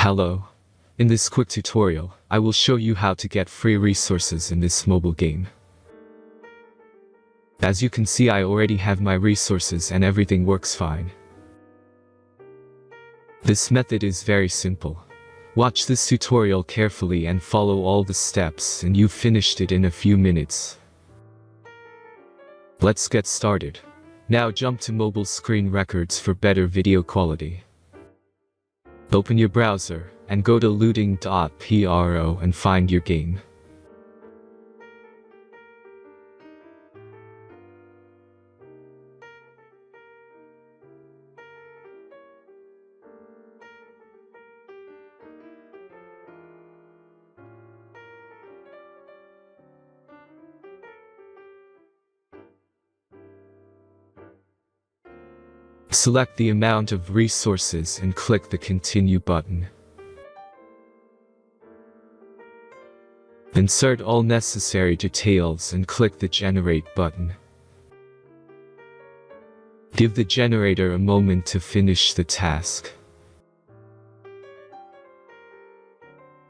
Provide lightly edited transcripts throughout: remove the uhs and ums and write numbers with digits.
Hello. In this quick tutorial, I will show you how to get free resources in this mobile game. As you can see, I already have my resources and everything works fine. This method is very simple. Watch this tutorial carefully and follow all the steps and you've finished it in a few minutes. Let's get started. Now jump to mobile screen records for better video quality. Open your browser and go to looting.pro and find your game. Select the amount of resources and click the Continue button. Insert all necessary details and click the Generate button. Give the generator a moment to finish the task.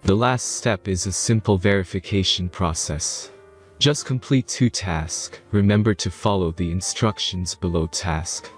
The last step is a simple verification process. Just complete 2 tasks. Remember to follow the instructions below task.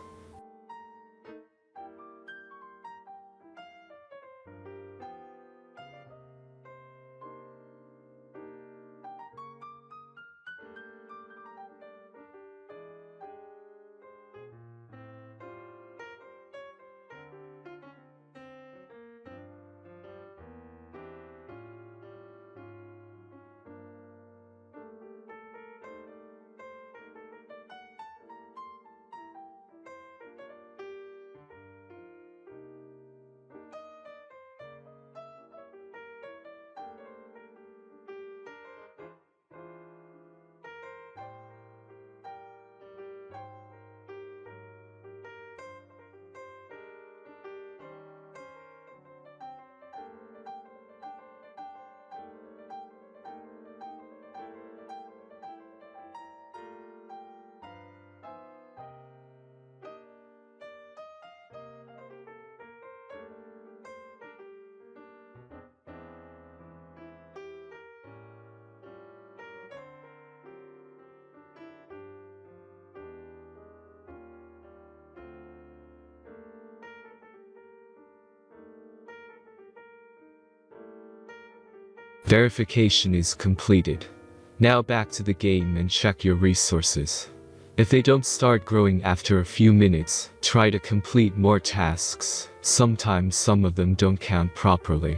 Verification is completed. Now back to the game and check your resources. If they don't start growing after a few minutes, try to complete more tasks. Sometimes some of them don't count properly.